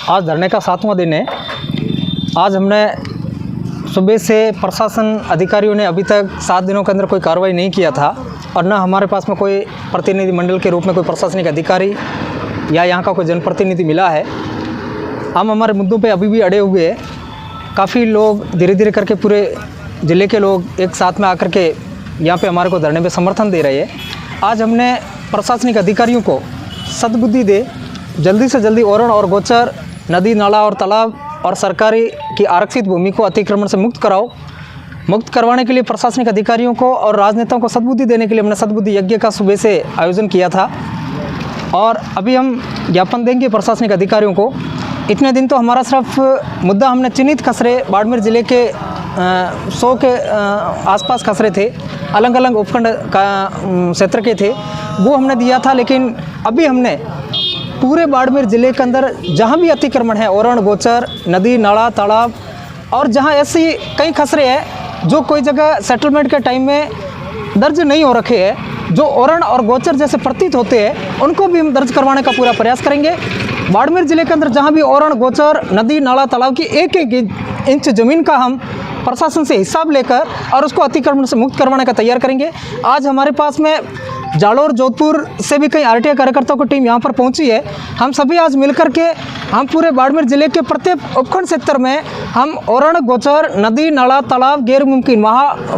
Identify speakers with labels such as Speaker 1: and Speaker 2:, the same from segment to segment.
Speaker 1: आज धरने का 7वां दिन है। आज हमने सुबह से प्रशासन अधिकारियों ने अभी तक 7 दिनों के अंदर कोई कार्रवाई नहीं किया था और न हमारे पास में कोई प्रतिनिधिमंडल के रूप में कोई प्रशासनिक अधिकारी या यहाँ का कोई जनप्रतिनिधि मिला है। हम हमारे मुद्दों पे अभी भी अड़े हुए हैं। काफ़ी लोग धीरे धीरे करके पूरे ज़िले के लोग एक साथ में आकर के यहाँ पे हमारे को धरने पे समर्थन दे रहे हैं। आज हमने प्रशासनिक अधिकारियों को सद्बुद्धि दे जल्दी से जल्दी ओरण और गोचर, नदी, नाला और तालाब और सरकारी की आरक्षित भूमि को अतिक्रमण से मुक्त कराओ। मुक्त करवाने के लिए प्रशासनिक अधिकारियों को और राजनेताओं को सद्बुद्धि देने के लिए हमने सद्बुद्धि यज्ञ का सुबह से आयोजन किया था और अभी हम ज्ञापन देंगे प्रशासनिक अधिकारियों को। इतने दिन तो हमारा सिर्फ मुद्दा हमने चिन्हित खसरे बाड़मेर ज़िले के 100 के आसपास खसरे थे, अलग अलग उपखंड का क्षेत्र के थे, वो हमने दिया था। लेकिन अभी हमने पूरे बाड़मेर ज़िले के अंदर जहाँ भी अतिक्रमण है, ओरण, गोचर, नदी, नाला, तालाब और जहाँ ऐसी कई खसरे हैं जो कोई जगह सेटलमेंट के टाइम में दर्ज नहीं हो रखे हैं, जो ओरण और गोचर जैसे प्रतीत होते हैं, उनको भी हम दर्ज करवाने का पूरा प्रयास करेंगे। बाड़मेर ज़िले के अंदर जहाँ भी ओरण, गोचर, नदी, नाला, तालाब की एक इंच ज़मीन का हम प्रशासन से हिसाब लेकर और उसको अतिक्रमण से मुक्त करवाने का तैयार करेंगे। आज हमारे पास में जालोर, जोधपुर से भी कई आरटीआई कार्यकर्ताओं की टीम यहाँ पर पहुँची है। हम सभी आज मिलकर के हम पूरे बाड़मेर ज़िले के प्रत्येक उपखंड क्षेत्र में हम ओरण, गोचर, नदी, नाला, तालाब, गैर मुमकिन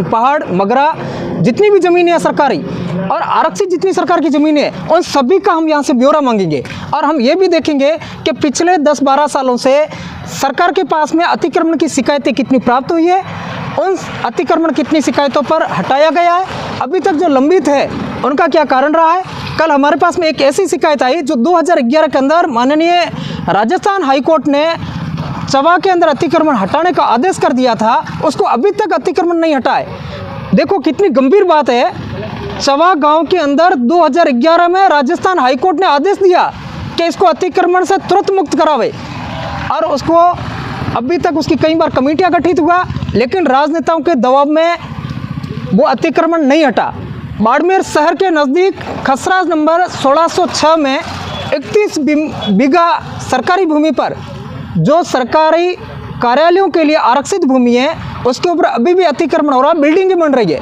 Speaker 1: पहाड़, मगरा, जितनी भी ज़मीन है सरकारी और आरक्षित जितनी सरकार की ज़मीन है, उन सभी का हम यहाँ से ब्यौरा मांगेंगे। और हम ये भी देखेंगे कि पिछले 10-12 सालों से सरकार के पास में अतिक्रमण की शिकायतें कितनी प्राप्त हुई है, उन अतिक्रमण कितनी शिकायतों पर हटाया गया है, अभी तक जो लंबित है उनका क्या कारण रहा है। कल हमारे पास में एक ऐसी शिकायत आई जो 2011 के अंदर माननीय राजस्थान हाईकोर्ट ने चवा के अंदर अतिक्रमण हटाने का आदेश कर दिया था, उसको अभी तक अतिक्रमण नहीं हटा है। देखो कितनी गंभीर बात है। चवा गांव के अंदर 2011 में राजस्थान हाईकोर्ट ने आदेश दिया कि इसको अतिक्रमण से तुरंत मुक्त करावे और उसको अभी तक उसकी कई बार कमेटियां गठित हुआ, लेकिन राजनेताओं के दबाव में वो अतिक्रमण नहीं हटा। बाड़मेर शहर के नज़दीक खसरा नंबर 1606 में 31 बीघा सरकारी भूमि पर जो सरकारी कार्यालयों के लिए आरक्षित भूमि है, उसके ऊपर अभी भी अतिक्रमण हो रहा है, बिल्डिंगें बन रही है।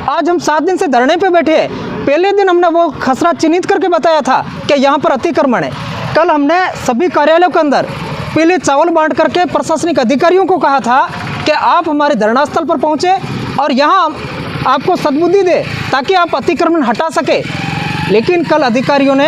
Speaker 1: आज हम 7 दिन से धरने पे बैठे हैं। पहले दिन हमने वो खसरा चिन्हित करके बताया था कि यहाँ पर अतिक्रमण है। कल हमने सभी कार्यालयों के अंदर पहले चावल बांट करके प्रशासनिक अधिकारियों को कहा था कि आप हमारे धरना स्थल पर पहुँचे और यहाँ आपको सद्बुद्धि दे ताकि आप अतिक्रमण हटा सके। लेकिन कल अधिकारियों ने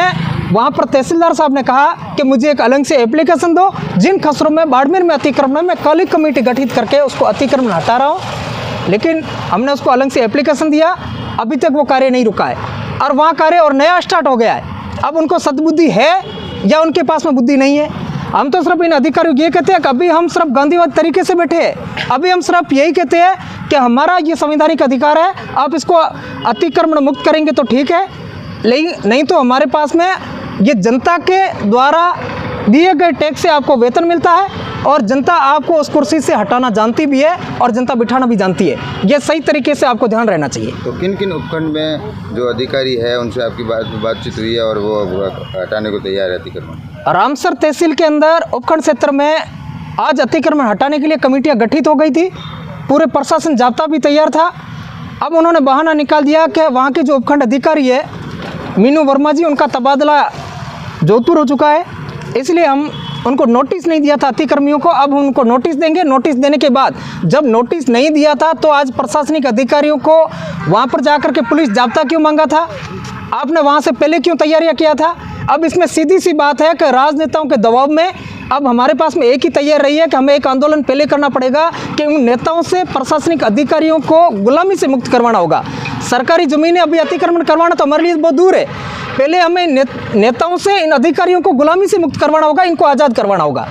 Speaker 1: वहाँ पर तहसीलदार साहब ने कहा कि मुझे एक अलग से एप्लीकेशन दो, जिन खसरों में बाड़मेर में अतिक्रमण में कल ही कमेटी गठित करके उसको अतिक्रमण हटा रहा हूँ। लेकिन हमने उसको अलग से एप्लीकेशन दिया, अभी तक वो कार्य नहीं रुका है और वहाँ कार्य और नया स्टार्ट हो गया है। अब उनको सद्बुद्धि है या उनके पास में बुद्धि नहीं है। हम तो सिर्फ इन अधिकारियों ये कहते हैं कि अभी हम सिर्फ गांधीवादी तरीके से बैठे हैं। अभी हम सिर्फ यही कहते हैं कि हमारा ये संवैधानिक अधिकार है, आप इसको अतिक्रमण मुक्त करेंगे तो ठीक है, लेकिन नहीं तो हमारे पास में ये जनता के द्वारा दिए गए टैक्स से आपको वेतन मिलता है और जनता आपको उस कुर्सी से हटाना जानती भी है और जनता बिठाना भी जानती है। ये सही तरीके से आपको ध्यान रहना चाहिए।
Speaker 2: तो किन किन उपखंड में जो अधिकारी है उनसे आपकी बातचीत हुई है और वो हटाने को तैयार है अतिक्रमण?
Speaker 1: रामसर तहसील के अंदर उपखंड क्षेत्र में आज अतिक्रमण हटाने के लिए कमेटियां गठित हो गई थी, पूरे प्रशासन जाब्ता भी तैयार था। अब उन्होंने बहाना निकाल दिया कि वहाँ के जो उपखंड अधिकारी है मीनू वर्मा जी, उनका तबादला जोधपुर हो चुका है, इसलिए हम उनको नोटिस नहीं दिया था अतिक्रमियों को। अब उनको नोटिस देंगे। नोटिस देने के बाद जब नोटिस नहीं दिया था तो आज प्रशासनिक अधिकारियों को वहाँ पर जाकर के पुलिस जाब्ता क्यों मांगा था? आपने वहाँ से पहले क्यों तैयारियाँ किया था? अब इसमें सीधी सी बात है कि राजनेताओं के दबाव में अब हमारे पास में एक ही तैयार रही है कि हमें एक आंदोलन पहले करना पड़ेगा कि उन नेताओं से प्रशासनिक अधिकारियों को गुलामी से मुक्त करवाना होगा। सरकारी ज़मीनें अभी अतिक्रमण करवाना तो हमारे लिए बहुत दूर है। पहले हमें नेताओं से इन अधिकारियों को गुलामी से मुक्त करवाना होगा, इनको आज़ाद करवाना होगा।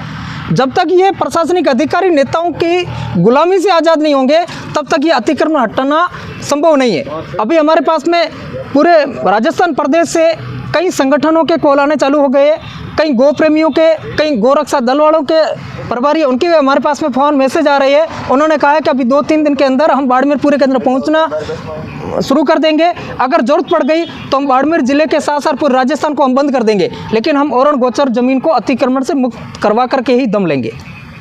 Speaker 1: जब तक ये प्रशासनिक अधिकारी नेताओं की गुलामी से आज़ाद नहीं होंगे तब तक ये अतिक्रमण हटाना संभव नहीं है। अभी हमारे पास में पूरे राजस्थान प्रदेश से कई संगठनों के कॉल आने चालू हो गए, कई गो प्रेमियों के, कई गोरक्षा दल वालों के प्रभारी, उनके हमारे पास में फ़ोन मैसेज आ रही है। उन्होंने कहा है कि अभी 2-3 दिन के अंदर हम बाड़मेर पूरे के अंदर पहुंचना शुरू कर देंगे। अगर ज़रूरत पड़ गई तो हम बाड़मेर ज़िले के साथ साथ पूरे राजस्थान को हम बंद कर देंगे, लेकिन हम औरण गोचर ज़मीन को अतिक्रमण से मुक्त करवा करके ही दम लेंगे।